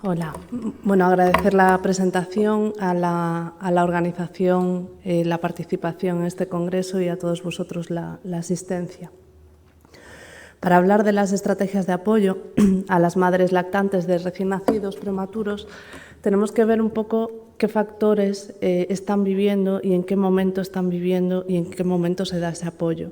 Hola. Bueno, agradecer la presentación, a la organización, la participación en este congreso y a todos vosotros la asistencia. Para hablar de las estrategias de apoyo a las madres lactantes de recién nacidos prematuros, tenemos que ver un poco qué factores están viviendo y en qué momento están viviendo y en qué momento se da ese apoyo.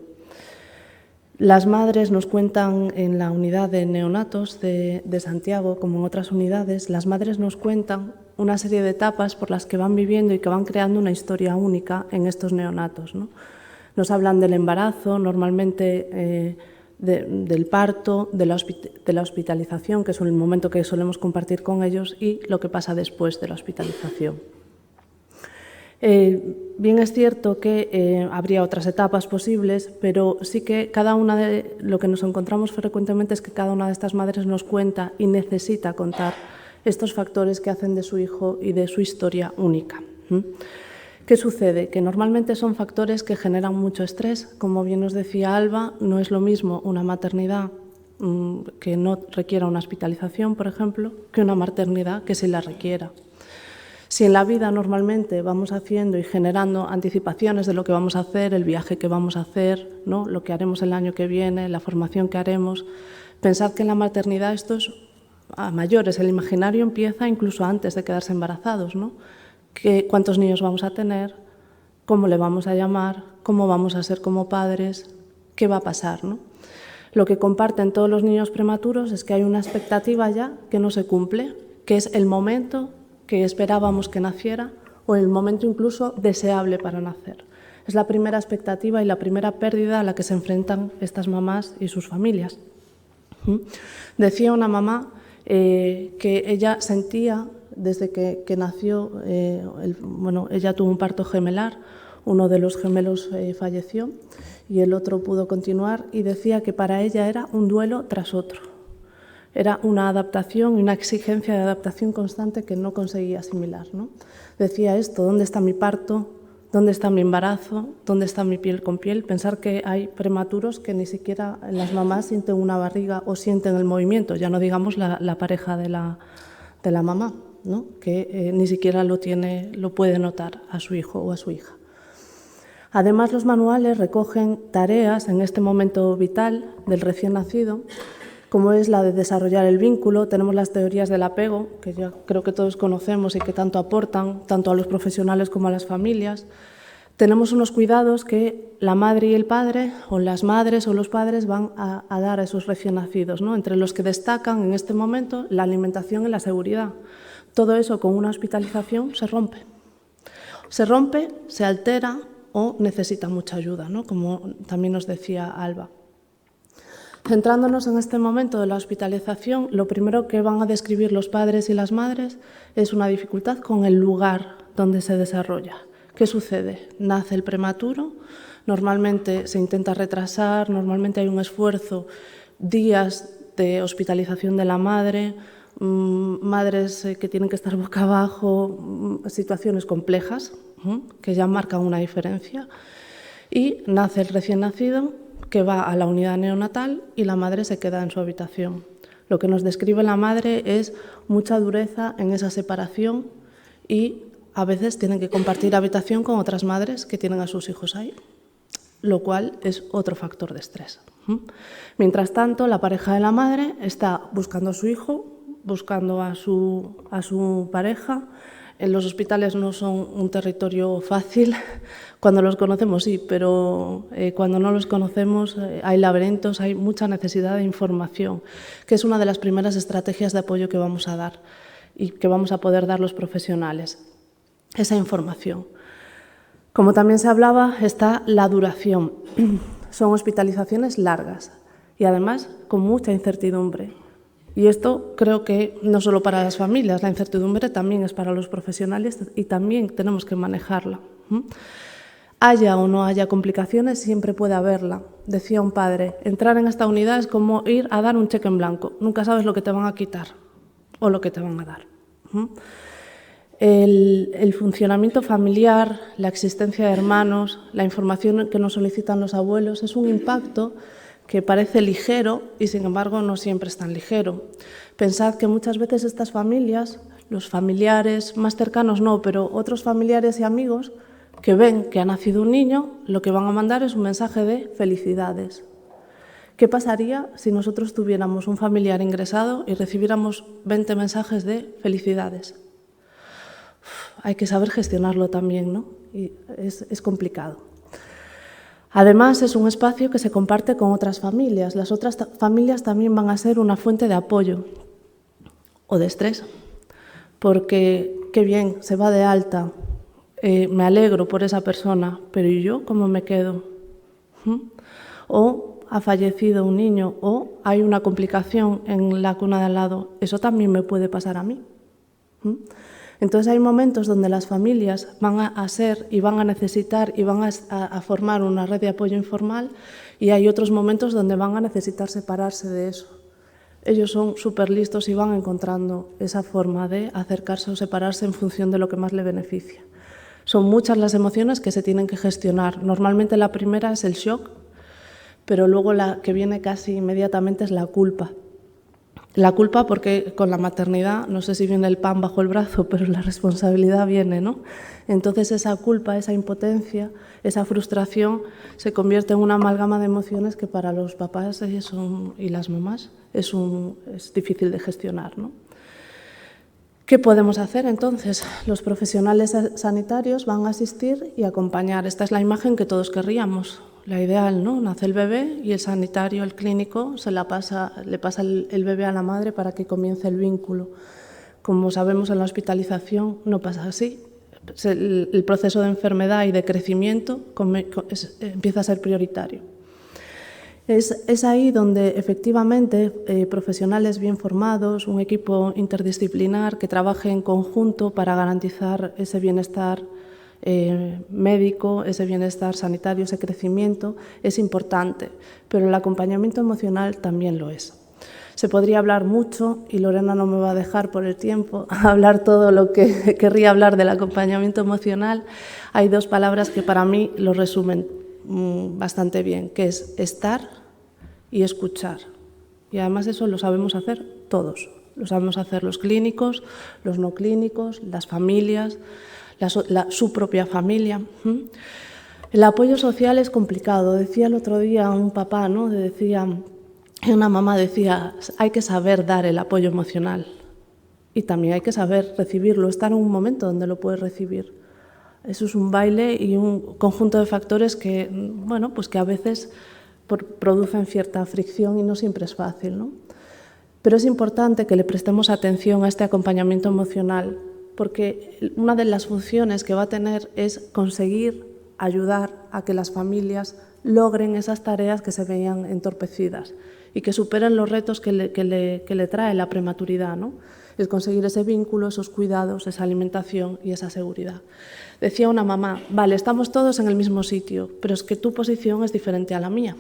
Las madres nos cuentan en la unidad de neonatos de Santiago, como en otras unidades, las madres nos cuentan una serie de etapas por las que van viviendo y que van creando una historia única en estos neonatos, ¿no? Nos hablan del embarazo, normalmente del parto, de la hospitalización, que es el momento que solemos compartir con ellos, y lo que pasa después de la hospitalización. Bien es cierto que habría otras etapas posibles, pero sí que lo que nos encontramos frecuentemente es que cada una de estas madres nos cuenta y necesita contar estos factores que hacen de su hijo y de su historia única. ¿Qué sucede? Que normalmente son factores que generan mucho estrés. Como bien nos decía Alba, no es lo mismo una maternidad que no requiera una hospitalización, por ejemplo, que una maternidad que sí la requiera. Si en la vida normalmente vamos haciendo y generando anticipaciones de lo que vamos a hacer, el viaje que vamos a hacer, ¿no?, lo que haremos el año que viene, la formación que haremos, pensad que en la maternidad esto es a mayores, el imaginario empieza incluso antes de quedarse embarazados, ¿no? ¿Cuántos niños vamos a tener? ¿Cómo le vamos a llamar? ¿Cómo vamos a ser como padres? ¿Qué va a pasar, ¿no? Lo que comparten todos los niños prematuros es que hay una expectativa ya que no se cumple, que es el momento que esperábamos que naciera o el momento incluso deseable para nacer. Es la primera expectativa y la primera pérdida a la que se enfrentan estas mamás y sus familias. Decía una mamá que ella sentía, desde que nació, ella tuvo un parto gemelar, uno de los gemelos falleció y el otro pudo continuar, y decía que para ella era un duelo tras otro. Era una adaptación y una exigencia de adaptación constante que no conseguía asimilar, ¿no? Decía esto: ¿dónde está mi parto? ¿Dónde está mi embarazo? ¿Dónde está mi piel con piel? Pensar que hay prematuros que ni siquiera las mamás sienten una barriga o sienten el movimiento, ya no digamos la pareja de la mamá, ¿no?, que ni siquiera lo puede notar a su hijo o a su hija. Además, los manuales recogen tareas en este momento vital del recién nacido, como es la de desarrollar el vínculo. Tenemos las teorías del apego, que ya creo que todos conocemos y que tanto aportan, tanto a los profesionales como a las familias. Tenemos unos cuidados que la madre y el padre, o las madres o los padres, van a dar a esos recién nacidos, ¿no?, entre los que destacan en este momento la alimentación y la seguridad. Todo eso con una hospitalización se rompe. Se rompe, se altera o necesita mucha ayuda, ¿no?, como también nos decía Alba. Centrándonos en este momento de la hospitalización, lo primero que van a describir los padres y las madres es una dificultad con el lugar donde se desarrolla. ¿Qué sucede? Nace el prematuro, normalmente se intenta retrasar, normalmente hay un esfuerzo, días de hospitalización de la madre, madres que tienen que estar boca abajo, situaciones complejas que ya marcan una diferencia, y nace el recién nacido, que va a la unidad neonatal y la madre se queda en su habitación. Lo que nos describe la madre es mucha dureza en esa separación y a veces tienen que compartir habitación con otras madres que tienen a sus hijos ahí, lo cual es otro factor de estrés. Mientras tanto, la pareja de la madre está buscando a su hijo, buscando a su pareja. En los hospitales no son un territorio fácil. Cuando los conocemos sí, pero cuando no los conocemos hay laberintos, hay mucha necesidad de información, que es una de las primeras estrategias de apoyo que vamos a dar y que vamos a poder dar los profesionales, esa información. Como también se hablaba, está la duración. Son hospitalizaciones largas y además con mucha incertidumbre. Y esto creo que no solo para las familias, la incertidumbre también es para los profesionales y también tenemos que manejarla. Haya o no haya complicaciones, siempre puede haberla. Decía un padre, entrar en esta unidad es como ir a dar un cheque en blanco. Nunca sabes lo que te van a quitar o lo que te van a dar. El funcionamiento familiar, la existencia de hermanos, la información que nos solicitan los abuelos, es un impacto que parece ligero y sin embargo no siempre es tan ligero. Pensad que muchas veces estas familias, los familiares más cercanos no, pero otros familiares y amigos que ven que ha nacido un niño, lo que van a mandar es un mensaje de felicidades. ¿Qué pasaría si nosotros tuviéramos un familiar ingresado y recibiéramos 20 mensajes de felicidades? Hay que saber gestionarlo también, ¿no? Y es complicado. Además, es un espacio que se comparte con otras familias. Las otras familias también van a ser una fuente de apoyo o de estrés, porque qué bien, se va de alta, me alegro por esa persona, pero ¿y yo cómo me quedo? O ha fallecido un niño, o hay una complicación en la cuna de al lado, eso también me puede pasar a mí. Entonces hay momentos donde las familias van a ser y van a necesitar y van a formar una red de apoyo informal, y hay otros momentos donde van a necesitar separarse de eso. Ellos son súper listos y van encontrando esa forma de acercarse o separarse en función de lo que más le beneficia. Son muchas las emociones que se tienen que gestionar. Normalmente la primera es el shock, pero luego la que viene casi inmediatamente es la culpa. La culpa porque con la maternidad, no sé si viene el pan bajo el brazo, pero la responsabilidad viene, ¿no? Entonces esa culpa, esa impotencia, esa frustración se convierte en una amalgama de emociones que para los papás y las mamás es difícil de gestionar, ¿no? ¿Qué podemos hacer entonces? Los profesionales sanitarios van a asistir y acompañar. Esta es la imagen que todos querríamos, la ideal, ¿no? Nace el bebé y el sanitario, el clínico, le pasa el bebé a la madre para que comience el vínculo. Como sabemos, en la hospitalización no pasa así. El proceso de enfermedad y de crecimiento empieza a ser prioritario. Es ahí donde efectivamente profesionales bien formados, un equipo interdisciplinar que trabaje en conjunto para garantizar ese bienestar médico, ese bienestar sanitario, ese crecimiento, es importante, pero el acompañamiento emocional también lo es. Se podría hablar mucho, y Lorena no me va a dejar por el tiempo, hablar todo lo que querría hablar del acompañamiento emocional. Hay dos palabras que para mí lo resumen bastante bien, que es estar y escuchar. Y además eso lo sabemos hacer todos. Lo sabemos hacer los clínicos, los no clínicos, las familias, su propia familia. El apoyo social es complicado. Decía el otro día un papá, ¿no? Una mamá decía, hay que saber dar el apoyo emocional y también hay que saber recibirlo, estar en un momento donde lo puedes recibir. Eso es un baile y un conjunto de factores que, bueno, pues que a veces producen cierta fricción y no siempre es fácil, ¿no? Pero es importante que le prestemos atención a este acompañamiento emocional, porque una de las funciones que va a tener es conseguir ayudar a que las familias logren esas tareas que se veían entorpecidas y que superen los retos que le trae la prematuridad, ¿no? Es conseguir ese vínculo, esos cuidados, esa alimentación y esa seguridad. Decía una mamá, vale, estamos todos en el mismo sitio, pero es que tu posición es diferente a la mía.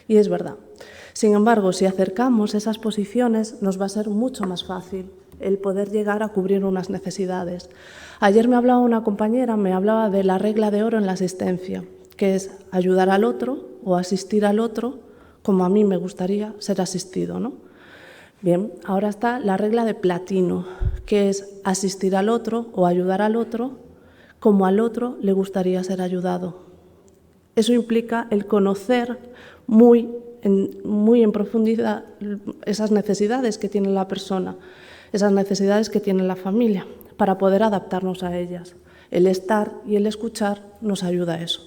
Y es verdad. Sin embargo, si acercamos esas posiciones, nos va a ser mucho más fácil el poder llegar a cubrir unas necesidades. Ayer me hablaba una compañera, me hablaba de la regla de oro en la asistencia, que es ayudar al otro o asistir al otro como a mí me gustaría ser asistido, ¿no? Bien, ahora está la regla de platino, que es asistir al otro o ayudar al otro como al otro le gustaría ser ayudado. Eso implica el conocer muy en profundidad esas necesidades que tiene la persona, esas necesidades que tiene la familia, para poder adaptarnos a ellas. El estar y el escuchar nos ayuda a eso.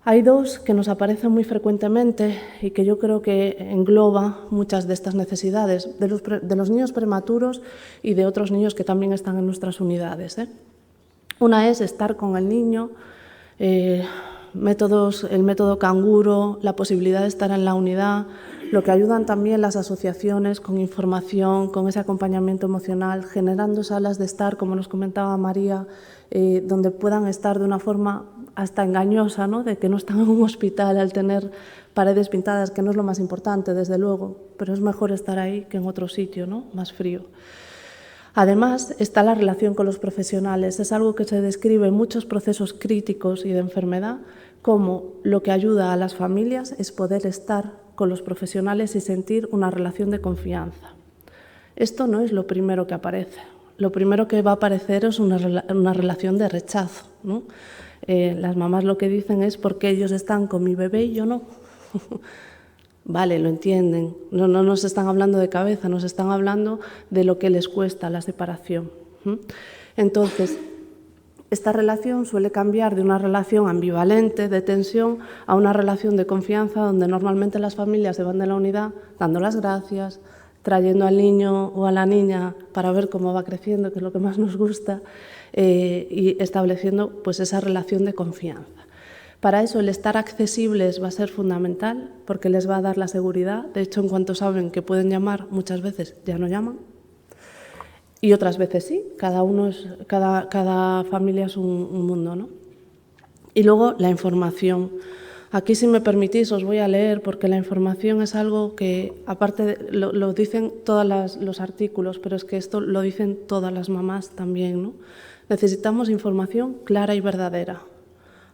Hay dos que nos aparecen muy frecuentemente y que yo creo que engloba muchas de estas necesidades, de los niños prematuros y de otros niños que también están en nuestras unidades. Una es estar con el niño, el método canguro, la posibilidad de estar en la unidad, lo que ayudan también las asociaciones con información, con ese acompañamiento emocional, generando salas de estar, como nos comentaba María, donde puedan estar de una forma hasta engañosa, ¿no? De que no están en un hospital al tener paredes pintadas, que no es lo más importante, desde luego, pero es mejor estar ahí que en otro sitio, ¿no? Más frío. Además, está la relación con los profesionales. Es algo que se describe en muchos procesos críticos y de enfermedad cómo lo que ayuda a las familias es poder estar con los profesionales y sentir una relación de confianza. Esto no es lo primero que aparece. Lo primero que va a aparecer es una relación de rechazo, ¿no? Las mamás lo que dicen es ¿por qué ellos están con mi bebé y yo no? Vale, lo entienden. No nos están hablando de cabeza, nos están hablando de lo que les cuesta la separación. Entonces, esta relación suele cambiar de una relación ambivalente, de tensión, a una relación de confianza donde normalmente las familias se van de la unidad dando las gracias, trayendo al niño o a la niña para ver cómo va creciendo, que es lo que más nos gusta, y estableciendo pues, esa relación de confianza. Para eso el estar accesibles va a ser fundamental porque les va a dar la seguridad. De hecho, en cuanto saben que pueden llamar, muchas veces ya no llaman. Y otras veces sí, cada familia es un mundo, ¿no? Y luego la información. Aquí, si me permitís, os voy a leer porque la información es algo que, aparte, lo dicen todos los artículos, pero es que esto lo dicen todas las mamás también, ¿no? Necesitamos información clara y verdadera,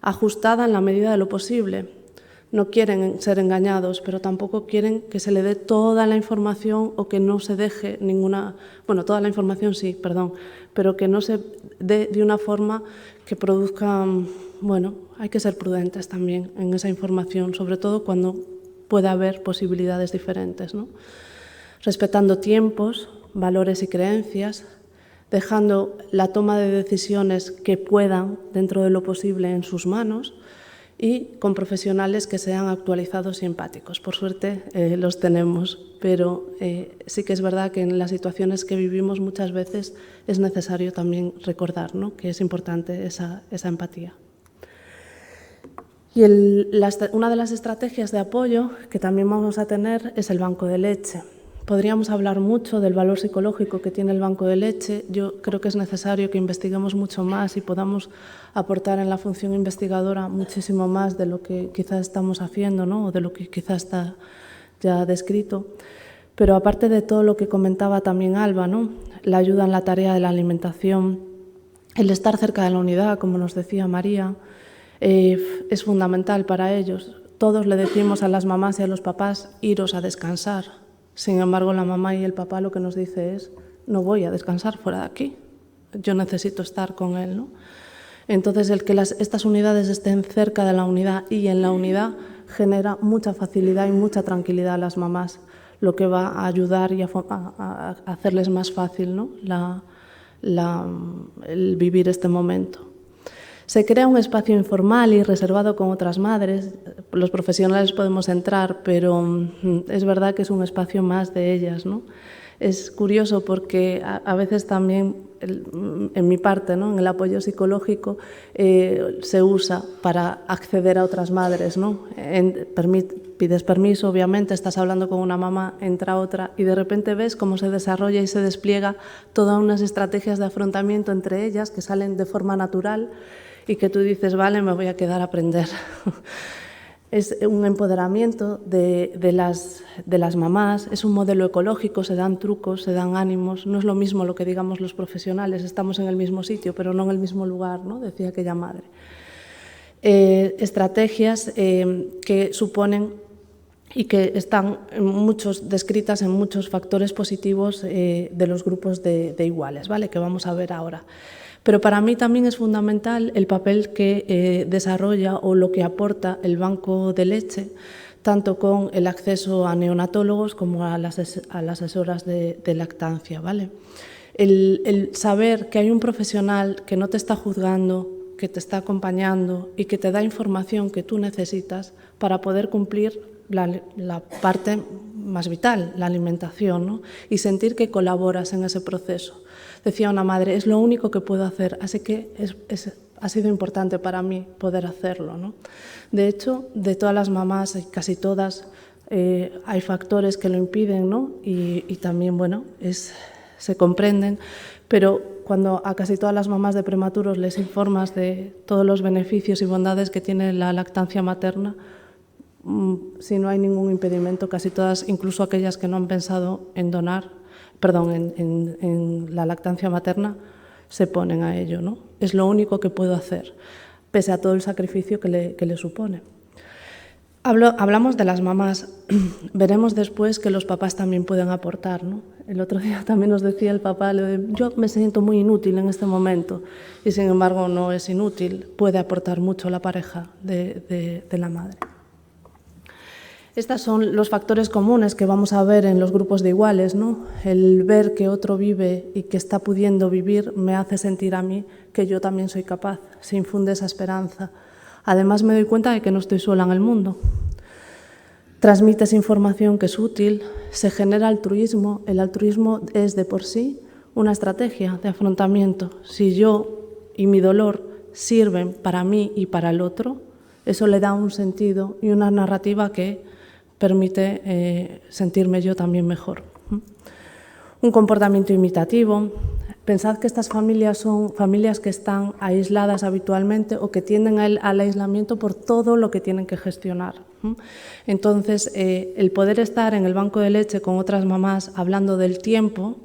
ajustada en la medida de lo posible. No quieren ser engañados, pero tampoco quieren que se le dé toda la información o que no se deje ninguna... Bueno, toda la información sí, perdón, pero que no se dé de una forma que produzca... Bueno, hay que ser prudentes también en esa información, sobre todo cuando pueda haber posibilidades diferentes, ¿no? Respetando tiempos, valores y creencias, dejando la toma de decisiones que puedan, dentro de lo posible, en sus manos, y con profesionales que sean actualizados y empáticos. Por suerte los tenemos, pero sí que es verdad que en las situaciones que vivimos muchas veces es necesario también recordar, ¿no?, que es importante esa empatía. Y una de las estrategias de apoyo que también vamos a tener es el banco de leche. Podríamos hablar mucho del valor psicológico que tiene el banco de leche. Yo creo que es necesario que investiguemos mucho más y podamos aportar en la función investigadora muchísimo más de lo que quizás estamos haciendo, ¿no?, o de lo que quizás está ya descrito. Pero aparte de todo lo que comentaba también Alba, ¿no?, la ayuda en la tarea de la alimentación, el estar cerca de la unidad, como nos decía María, es fundamental para ellos. Todos le decimos a las mamás y a los papás, iros a descansar. Sin embargo, la mamá y el papá lo que nos dice es, no voy a descansar fuera de aquí, yo necesito estar con él, ¿no? Entonces, el que estas unidades estén cerca de la unidad y en la unidad genera mucha facilidad y mucha tranquilidad a las mamás, lo que va a ayudar y a hacerles más fácil, ¿no?, el vivir este momento. Se crea un espacio informal y reservado con otras madres. Los profesionales podemos entrar, pero es verdad que es un espacio más de ellas, ¿no? Es curioso porque a veces también, en mi parte, ¿no?, en el apoyo psicológico, se usa para acceder a otras madres, ¿no? Pides permiso, obviamente, estás hablando con una mamá, entra otra y de repente ves cómo se desarrolla y se despliega todas unas estrategias de afrontamiento entre ellas que salen de forma natural y que tú dices, vale, me voy a quedar a aprender. Es un empoderamiento de las mamás, es un modelo ecológico, se dan trucos, se dan ánimos. No es lo mismo lo que digamos los profesionales, estamos en el mismo sitio, pero no en el mismo lugar, ¿no?, decía aquella madre. Estrategias que suponen y que están descritas en muchos factores positivos de los grupos de iguales, ¿vale?, que vamos a ver ahora. Pero para mí también es fundamental el papel que desarrolla o lo que aporta el banco de leche, tanto con el acceso a neonatólogos como a las asesoras de lactancia, ¿vale? El saber que hay un profesional que no te está juzgando, que te está acompañando y que te da información que tú necesitas para poder cumplir la parte más vital, la alimentación, ¿no?, y sentir que colaboras en ese proceso. Decía una madre, es lo único que puedo hacer, así que ha sido importante para mí poder hacerlo, ¿no? De hecho, de todas las mamás, casi todas, hay factores que lo impiden, ¿no?, y también, bueno, se comprenden, pero cuando a casi todas las mamás de prematuros les informas de todos los beneficios y bondades que tiene la lactancia materna, si no hay ningún impedimento, casi todas, incluso aquellas que no han pensado en en la lactancia materna, se ponen a ello, ¿no? Es lo único que puedo hacer. pese a todo el sacrificio que le supone. Hablamos de las mamás, veremos después que los papás también pueden aportar, ¿no? El otro día también nos decía el papá, yo me siento muy inútil en este momento, y sin embargo no es inútil, puede aportar mucho la pareja de la madre. Estos son los factores comunes que vamos a ver en los grupos de iguales, ¿no? El ver que otro vive y que está pudiendo vivir me hace sentir a mí que yo también soy capaz, se infunde esa esperanza. Además me doy cuenta de que no estoy sola en el mundo. Transmites información que es útil, se genera altruismo. El altruismo es de por sí una estrategia de afrontamiento. Si yo y mi dolor sirven para mí y para el otro, eso le da un sentido y una narrativa que permite sentirme yo también mejor. Un comportamiento imitativo. Pensad que estas familias son familias que están aisladas habitualmente o que tienden al aislamiento por todo lo que tienen que gestionar. Entonces, el poder estar en el banco de leche con otras mamás hablando del tiempo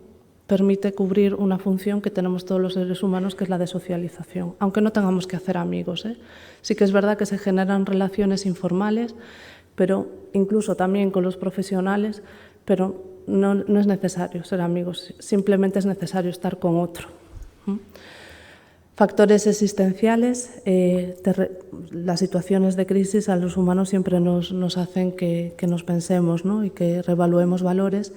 permite cubrir una función que tenemos todos los seres humanos, que es la de socialización, aunque no tengamos que hacer amigos. Sí que es verdad que se generan relaciones informales, pero incluso también con los profesionales, pero no es necesario ser amigos, simplemente es necesario estar con otro. Factores existenciales, las situaciones de crisis a los humanos siempre nos hacen que nos pensemos, ¿no? Y que reevaluemos valores,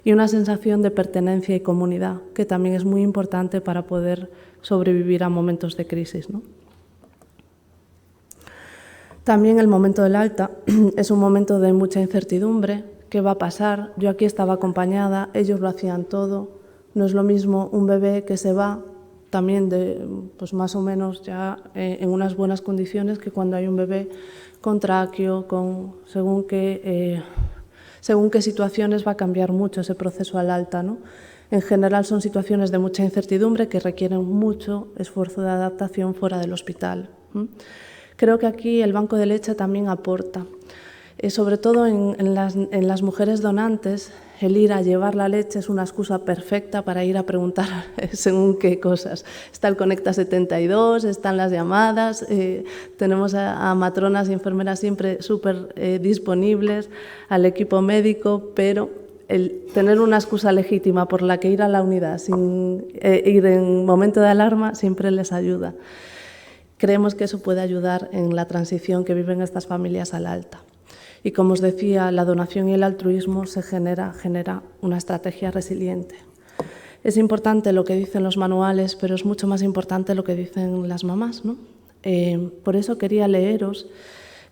y una sensación de pertenencia y comunidad, que también es muy importante para poder sobrevivir a momentos de crisis, ¿no? También el momento del alta es un momento de mucha incertidumbre. ¿Qué va a pasar? Yo aquí estaba acompañada, ellos lo hacían todo. No es lo mismo un bebé que se va también pues más o menos ya en unas buenas condiciones, que cuando hay un bebé con tráqueo, según qué situaciones va a cambiar mucho ese proceso al alta, ¿no? En general son situaciones de mucha incertidumbre que requieren mucho esfuerzo de adaptación fuera del hospital. Creo que aquí el banco de leche también aporta. Sobre todo en las mujeres donantes, el ir a llevar la leche es una excusa perfecta para ir a preguntar según qué cosas. Está el Conecta 72, están las llamadas, tenemos a matronas y enfermeras siempre súper disponibles, al equipo médico, pero el tener una excusa legítima por la que ir a la unidad sin ir en momento de alarma siempre les ayuda. Creemos que eso puede ayudar en la transición que viven estas familias al alta. Y como os decía, la donación y el altruismo genera una estrategia resiliente. Es importante lo que dicen los manuales, pero es mucho más importante lo que dicen las mamás, ¿no? Por eso quería leeros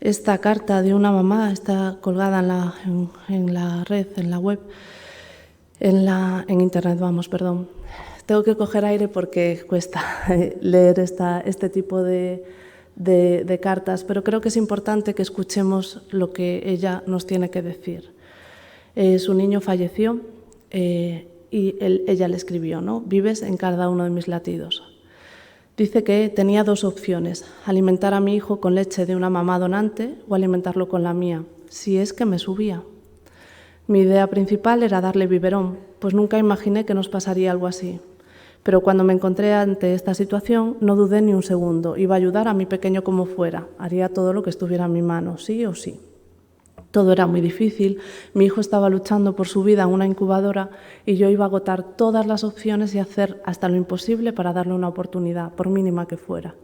esta carta de una mamá, está colgada en la red, en la web, en internet, perdón. Tengo que coger aire porque cuesta leer este tipo de cartas, pero creo que es importante que escuchemos lo que ella nos tiene que decir. Su niño falleció y ella le escribió, ¿no? Vives en cada uno de mis latidos. Dice que tenía dos opciones: alimentar a mi hijo con leche de una mamá donante o alimentarlo con la mía, si es que me subía. Mi idea principal era darle biberón, pues nunca imaginé que nos pasaría algo así. Pero cuando me encontré ante esta situación, no dudé ni un segundo. Iba a ayudar a mi pequeño como fuera. Haría todo lo que estuviera en mi mano, sí o sí. Todo era muy difícil. Mi hijo estaba luchando por su vida en una incubadora y yo iba a agotar todas las opciones y hacer hasta lo imposible para darle una oportunidad, por mínima que fuera.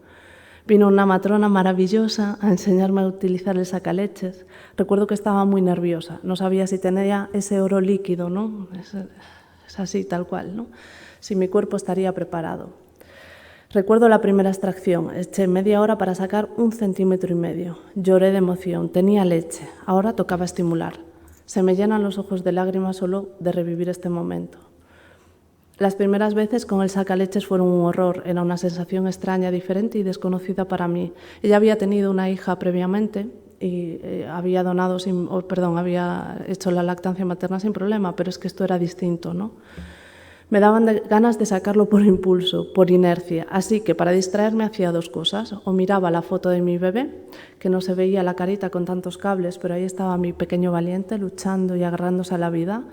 Vino una matrona maravillosa a enseñarme a utilizar el sacaleches. Recuerdo que estaba muy nerviosa. No sabía si tenía ese oro líquido, ¿no? Es así, tal cual, ¿no? Si mi cuerpo estaría preparado. Recuerdo la primera extracción. Eché media hora para sacar 1,5 centímetros. Lloré de emoción. Tenía leche. Ahora tocaba estimular. Se me llenan los ojos de lágrimas solo de revivir este momento. Las primeras veces con el sacaleches fueron un horror. Era una sensación extraña, diferente y desconocida para mí. Ella había tenido una hija previamente y había hecho la lactancia materna sin problema, pero es que esto era distinto, ¿no? Me daban ganas de sacarlo por impulso, por inercia, así que para distraerme hacía dos cosas: o miraba la foto de mi bebé, que no se veía la carita con tantos cables, pero ahí estaba mi pequeño valiente luchando y agarrándose a la vida,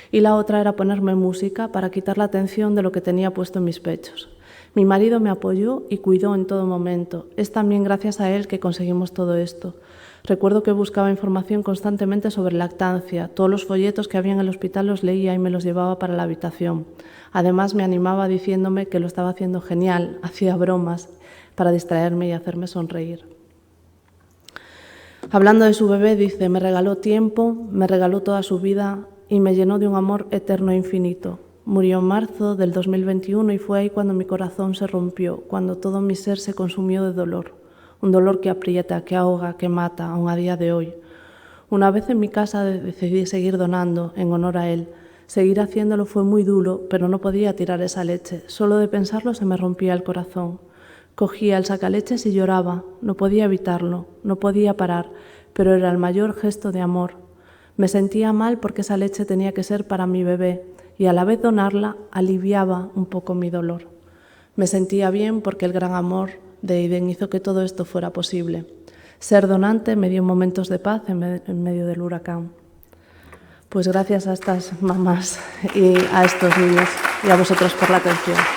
y la otra era ponerme música para quitar la atención de lo que tenía puesto en mis pechos. Mi marido me apoyó y cuidó en todo momento. Es también gracias a él que conseguimos todo esto. Recuerdo que buscaba información constantemente sobre lactancia. Todos los folletos que había en el hospital los leía y me los llevaba para la habitación. Además, me animaba diciéndome que lo estaba haciendo genial, hacía bromas para distraerme y hacerme sonreír. Hablando de su bebé, dice, me regaló tiempo, me regaló toda su vida y me llenó de un amor eterno e infinito. Murió en marzo del 2021 y fue ahí cuando mi corazón se rompió, cuando todo mi ser se consumió de dolor. Un dolor que aprieta, que ahoga, que mata, aún a día de hoy. Una vez en mi casa decidí seguir donando en honor a él. Seguir haciéndolo fue muy duro, pero no podía tirar esa leche. Solo de pensarlo se me rompía el corazón. Cogía el sacaleches y lloraba. No podía evitarlo, no podía parar, pero era el mayor gesto de amor. Me sentía mal porque esa leche tenía que ser para mi bebé y a la vez donarla aliviaba un poco mi dolor. Me sentía bien porque el gran amor de Aiden hizo que todo esto fuera posible. Ser donante me dio momentos de paz en medio del huracán. Pues gracias a estas mamás y a estos niños y a vosotros por la atención.